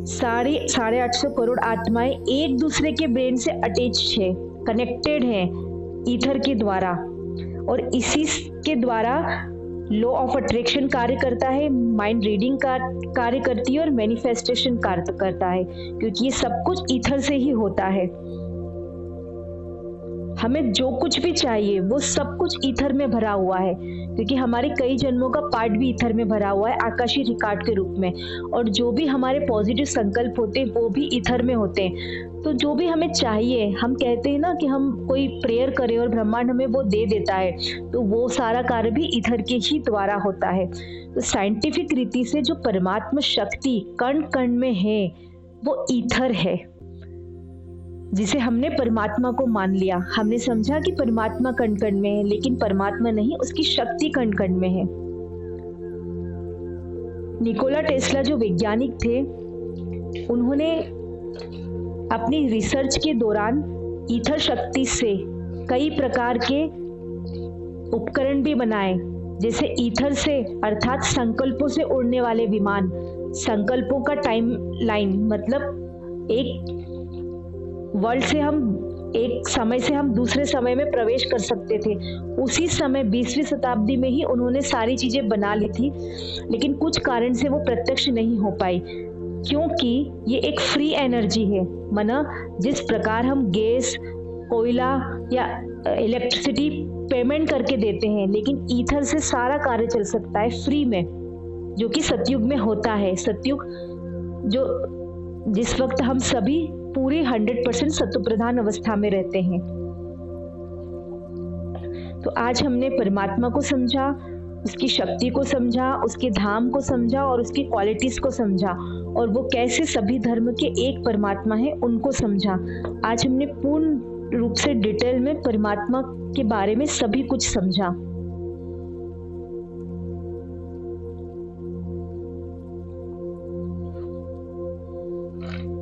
850 करोड़ आत्माएं एक दूसरे के ब्रेन से अटैच है, कनेक्टेड है ईथर के द्वारा, और इसी के द्वारा लॉ ऑफ अट्रैक्शन कार्य करता है, माइंड रीडिंग कार्य करती है और मैनिफेस्टेशन कार्य करता है, क्योंकि ये सब कुछ ईथर से ही होता है। हमें जो कुछ भी चाहिए वो सब कुछ ईथर में भरा हुआ है, क्योंकि हमारे कई जन्मों का पार्ट भी ईथर में भरा हुआ है, आकाशीय रिकॉर्ड के रूप में। और जो भी हमारे पॉजिटिव संकल्प होते हैं वो भी ईथर में होते हैं। तो जो भी हमें चाहिए, हम कहते हैं ना कि हम कोई प्रेयर करें और ब्रह्मांड हमें वो दे देता है, तो वो सारा कार्य भी ईथर के ही द्वारा होता है। तो साइंटिफिक रीति से जो परमात्मा शक्ति कण कण में है वो ईथर है, जिसे हमने परमात्मा को मान लिया। हमने समझा कि परमात्मा कण कण में है, लेकिन परमात्मा नहीं, उसकी शक्ति कण कण में है। निकोला टेस्ला जो वैज्ञानिक थे, उन्होंने अपनी रिसर्च के दौरान ईथर शक्ति से कई प्रकार के उपकरण भी बनाए, जैसे ईथर से अर्थात संकल्पों से उड़ने वाले विमान। संकल्पों का टाइम लाइन मतलब एक वर्ल्ड से एक समय से हम दूसरे समय में प्रवेश कर सकते थे। उसी समय 20वीं शताब्दी में ही उन्होंने सारी चीजें बना ली थी, लेकिन कुछ कारण से वो प्रत्यक्ष नहीं हो पाई, क्योंकि ये एक फ्री एनर्जी है। माना जिस प्रकार हम गैस, कोयला या इलेक्ट्रिसिटी पेमेंट करके देते हैं, लेकिन ईथर से सारा कार्य चल सकता है फ्री में, जो कि सतयुग में होता है। सतयुग जिस वक्त हम सभी पूरे 100% सत्व प्रधान अवस्था में रहते हैं। तो आज हमने परमात्मा को समझा, उसकी शक्ति को समझा, उसके धाम को समझा और उसकी क्वालिटीज को समझा, और वो कैसे सभी धर्म के एक परमात्मा है उनको समझा। आज हमने पूर्ण रूप से डिटेल में परमात्मा के बारे में सभी कुछ समझा।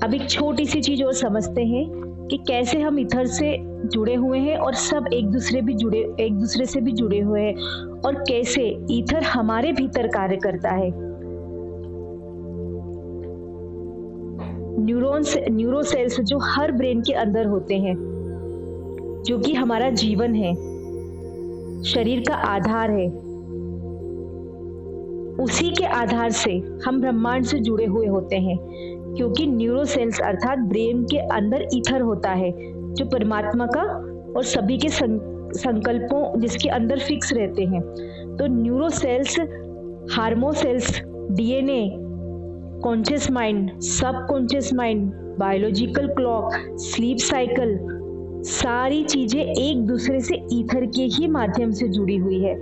अब एक छोटी सी चीज और समझते हैं कि कैसे हम ईथर से जुड़े हुए हैं और सब एक दूसरे से भी जुड़े हुए हैं, और कैसे ईथर हमारे भीतर कार्य करता है। न्यूरो सेल्स जो हर ब्रेन के अंदर होते हैं, जो कि हमारा जीवन है, शरीर का आधार है, उसी के आधार से हम ब्रह्मांड से जुड़े हुए होते हैं, क्योंकि न्यूरो सेल्स अर्थात ब्रेन के अंदर ईथर होता है, जो परमात्मा का और सभी के संकल्पों जिसके अंदर फिक्स रहते हैं। तो neuro cells, hormo cells, DNA, conscious mind, subconscious mind, biological clock, sleep cycle, सारी चीजें एक दूसरे से ईथर के ही माध्यम से जुड़ी हुई है।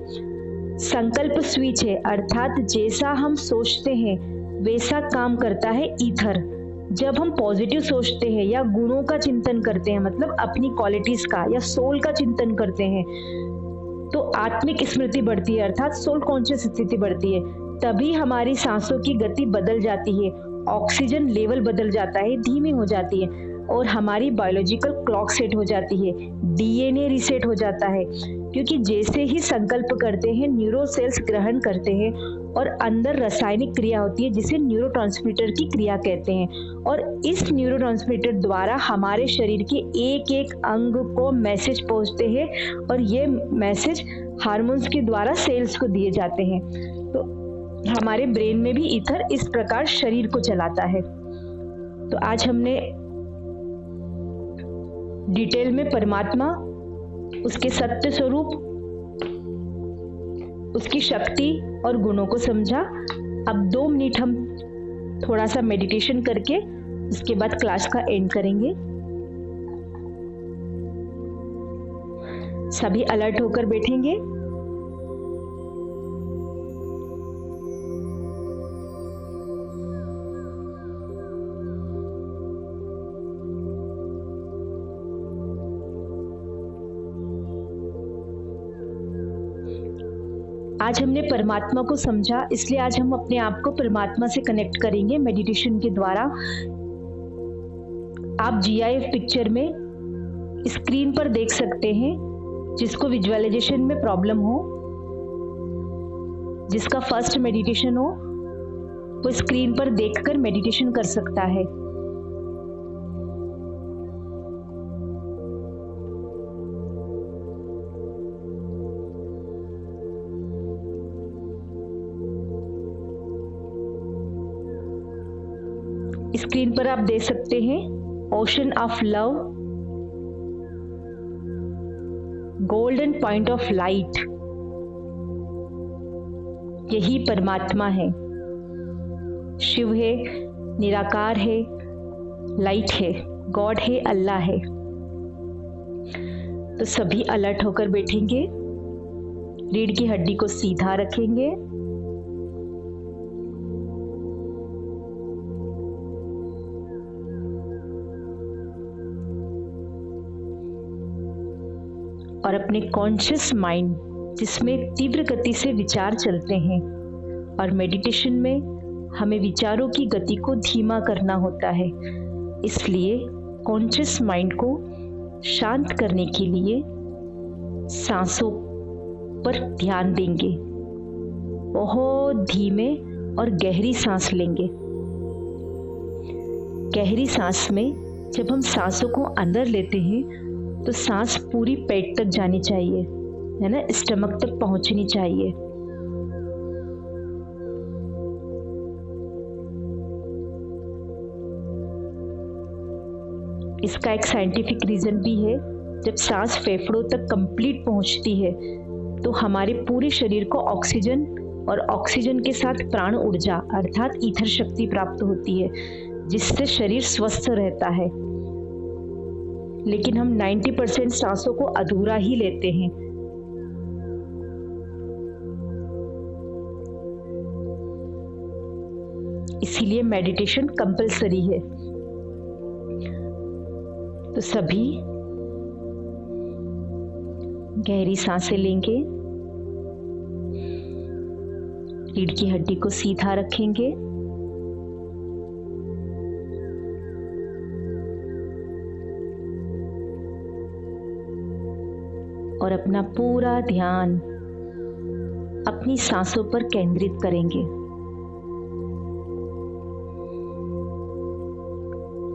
संकल्प स्विच है, अर्थात जैसा हम सोचते हैं वैसा काम करता है ईथर। जब हम पॉजिटिव सोचते हैं या गुणों का चिंतन करते हैं, मतलब अपनी क्वालिटीज का या सोल का चिंतन करते हैं, तो आत्मिक स्मृति बढ़ती है, अर्थात सोल कॉन्शियस स्थिति बढ़ती है। तभी हमारी सांसों की गति बदल जाती है, ऑक्सीजन लेवल बदल जाता है, धीमी हो जाती है, और हमारी बायोलॉजिकल क्लॉक सेट हो जाती है, डीएनए रीसेट हो जाता है। क्योंकि जैसे ही संकल्प करते हैं, न्यूरो सेल्स ग्रहण करते हैं और अंदर रासायनिक क्रिया होती है जिसे न्यूरोट्रांसमीटर की क्रिया कहते हैं, और इस न्यूरोट्रांसमीटर द्वारा हमारे शरीर के एक एक अंग को मैसेज पहुंचते हैं, और ये मैसेज हार्मोन्स के द्वारा सेल्स को दिए जाते हैं। तो हमारे ब्रेन में भी ईथर इस प्रकार शरीर को चलाता है। तो आज हमने डिटेल में परमात्मा, उसके सत्य स्वरूप, उसकी शक्ति और गुणों को समझा। अब 2 मिनट हम थोड़ा सा मेडिटेशन करके उसके बाद क्लास का एंड करेंगे। सभी अलर्ट होकर बैठेंगे। आज हमने परमात्मा को समझा, इसलिए आज हम अपने आप को परमात्मा से कनेक्ट करेंगे मेडिटेशन के द्वारा। आप GIF पिक्चर में स्क्रीन पर देख सकते हैं। जिसको विजुअलाइजेशन में प्रॉब्लम हो, जिसका फर्स्ट मेडिटेशन हो, वो स्क्रीन पर देखकर मेडिटेशन कर सकता है। स्क्रीन पर आप देख सकते हैं ocean of love, golden point of light. यही परमात्मा है, शिव है, निराकार है, लाइट है, गॉड है, अल्लाह है। तो सभी अलर्ट होकर बैठेंगे, रीढ़ की हड्डी को सीधा रखेंगे, और अपने कॉन्शियस माइंड जिसमें तीव्र गति से विचार चलते हैं, और मेडिटेशन में हमें विचारों की गति को धीमा करना होता है। इसलिए कॉन्शियस माइंड को शांत करने के लिए सांसों पर ध्यान देंगे। बहुत धीमे और गहरी सांस लेंगे। गहरी सांस में जब हम सांसों को अंदर लेते हैं तो सांस पूरी पेट तक जानी चाहिए, है ना, स्टमक तक पहुंचनी चाहिए। इसका एक साइंटिफिक रीजन भी है। जब सांस फेफड़ों तक कंप्लीट पहुंचती है तो हमारे पूरे शरीर को ऑक्सीजन और ऑक्सीजन के साथ प्राण ऊर्जा अर्थात ईथर शक्ति प्राप्त होती है, जिससे शरीर स्वस्थ रहता है। लेकिन हम 90% सांसों को अधूरा ही लेते हैं। इसीलिए मेडिटेशन कंपल्सरी है। तो सभी गहरी सांसें लेंगे, रीढ़ की हड्डी को सीधा रखेंगे और अपना पूरा ध्यान अपनी सांसों पर केंद्रित करेंगे।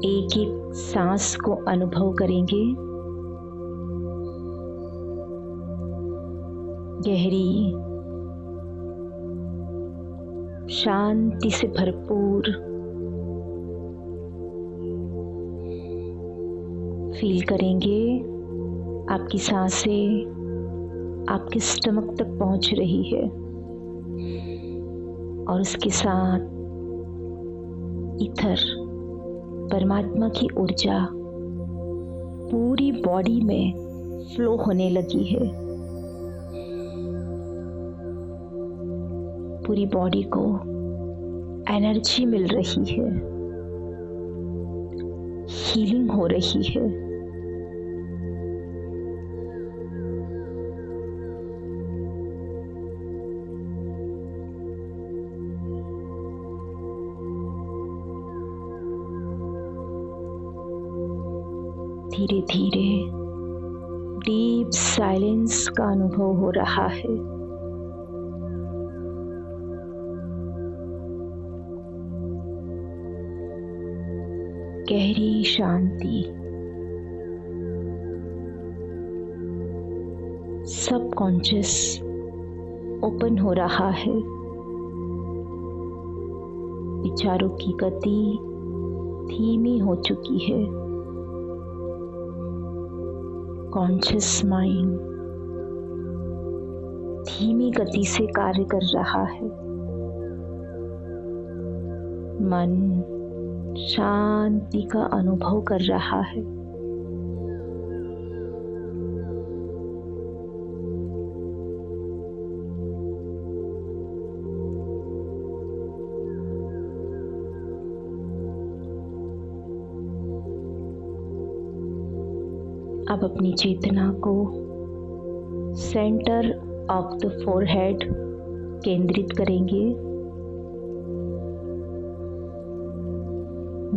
एक एक सांस को अनुभव करेंगे। गहरी, शांति से भरपूर फील करेंगे। आपकी सांसें आपके स्टमक तक पहुंच रही है और उसके साथ ईथर, परमात्मा की ऊर्जा पूरी बॉडी में फ्लो होने लगी है। पूरी बॉडी को एनर्जी मिल रही है, हीलिंग हो रही है। धीरे धीरे डीप साइलेंस का अनुभव हो रहा है। गहरी शांति, सबकॉन्शियस ओपन हो रहा है। विचारों की गति धीमी हो चुकी है। कॉन्शियस माइंड धीमी गति से कार्य कर रहा है। मन शांति का अनुभव कर रहा है। अब अपनी चेतना को सेंटर ऑफ द फोरहेड केंद्रित करेंगे।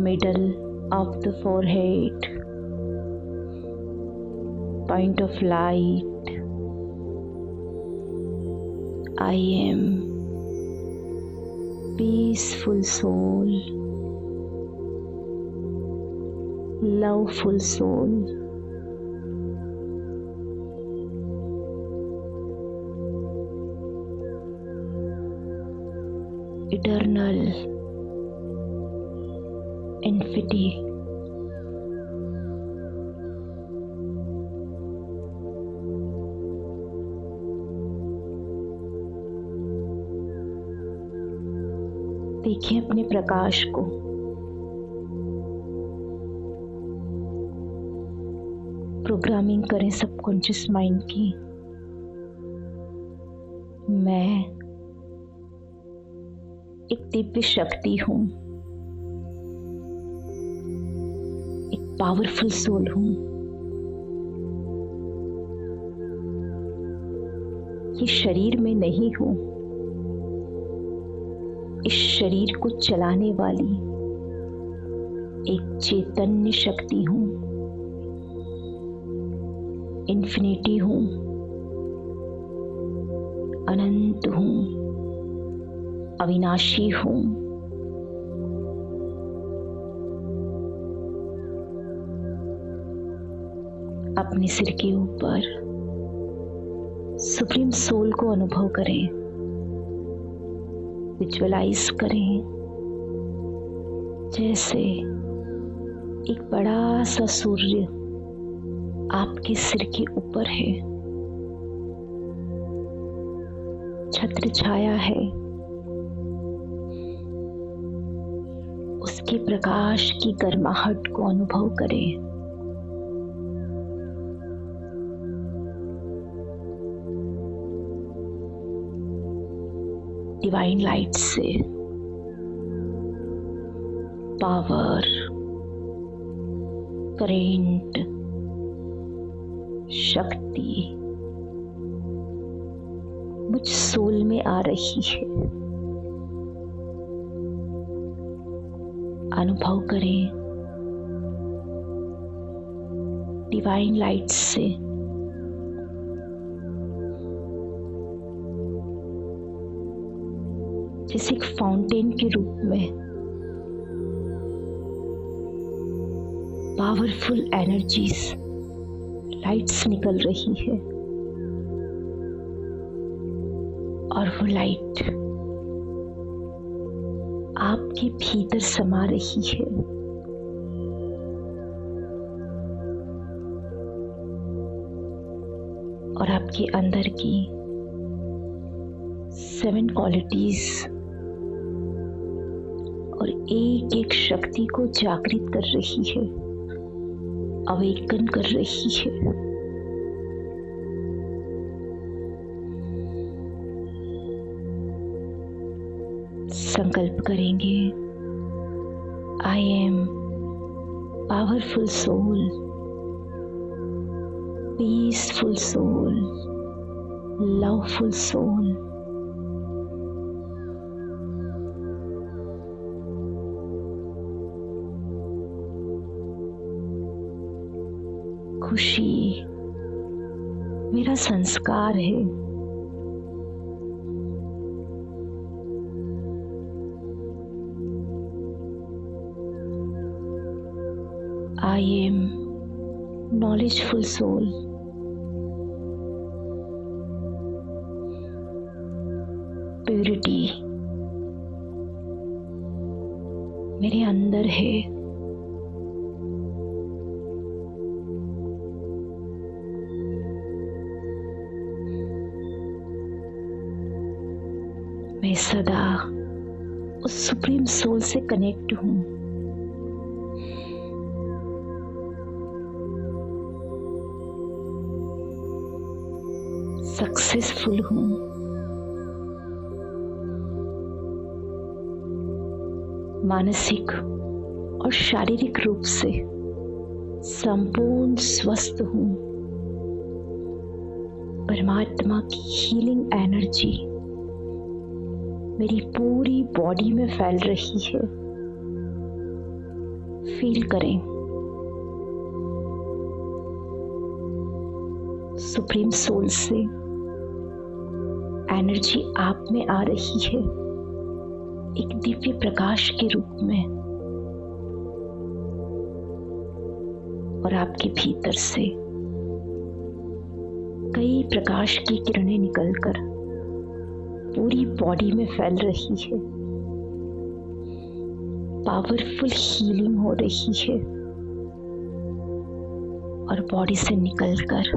Middle of the forehead, point of light. I am peaceful soul, loveful soul. Eternal infinity. देखिए अपने प्रकाश को। प्रोग्रामिंग करें सबकॉन्शियस माइंड की। मैं एक दिव्य शक्ति हूँ, एक पावरफुल सोल हूँ। ये शरीर में नहीं हूँ, इस शरीर को चलाने वाली एक चैतन्य शक्ति हूँ, इन्फिनिटी हूँ, अनंत हूँ, अविनाशी हूँ। अपने सिर के ऊपर सुप्रीम सोल को अनुभव करें, विजुअलाइज करें जैसे एक बड़ा सा सूर्य आपके सिर के ऊपर है, छत्र छाया है, उसके प्रकाश की गर्माहट को अनुभव करें। डिवाइन लाइट से पावर, करेंट, शक्ति मुझ सोल में आ रही है। अनुभव करें डिवाइन लाइट से जैसे एक फाउंटेन के रूप में पावरफुल एनर्जीज, लाइट्स निकल रही है और वो लाइट आपके भीतर समा रही है। और आपके अंदर की 7 क्वालिटीज और एक एक शक्ति को जागृत कर रही है, अवेकन कर रही है। संकल्प करेंगे, I am powerful soul, peaceful soul, loveful soul. खुशी मेरा संस्कार है। I am knowledgeful soul. Purity मेरे अंदर है। मैं सदा उस सुप्रीम सोल से कनेक्ट हूँ। सक्सेसफुल हूँ। मानसिक और शारीरिक रूप से संपूर्ण स्वस्थ हूँ। परमात्मा की हीलिंग एनर्जी मेरी पूरी बॉडी में फैल रही है। फील करें, सुप्रीम सोल से एनर्जी आप में आ रही है, एक दिव्य प्रकाश के रूप में, और आपके भीतर से कई प्रकाश की किरणें निकलकर पूरी बॉडी में फैल रही है। पावरफुल हीलिंग हो रही है और बॉडी से निकलकर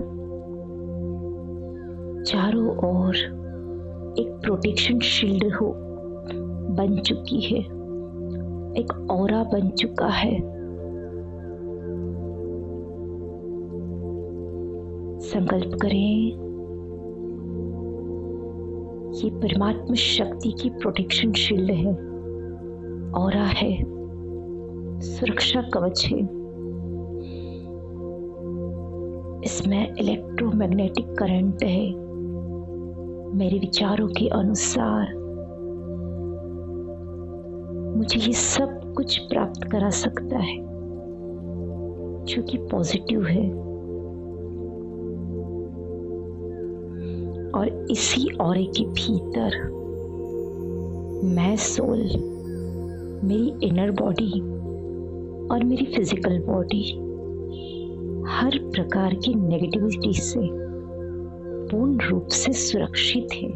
चारों ओर एक प्रोटेक्शन शील्ड हो बन चुकी है, एक ऑरा बन चुका है। संकल्प करें, ये परमात्मा शक्ति की प्रोटेक्शन शील्ड है, ऑरा है, सुरक्षा कवच है। इसमें इलेक्ट्रोमैग्नेटिक करंट है। मेरे विचारों के अनुसार मुझे ये सब कुछ प्राप्त करा सकता है जो कि पॉजिटिव है। और इसी ऑरे के भीतर मैं सोल, मेरी इनर बॉडी और मेरी फिजिकल बॉडी हर प्रकार की नेगेटिविटी से पूर्ण रूप से सुरक्षित है,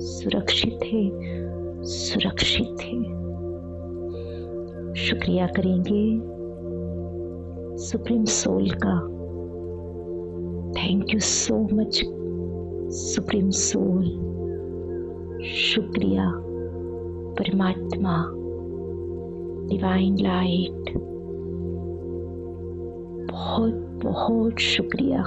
सुरक्षित है, सुरक्षित है। शुक्रिया करेंगे सुप्रीम सोल का। Thank you so much supreme soul. शुक्रिया परमात्मा, डिवाइन लाइट, बहुत बहुत शुक्रिया।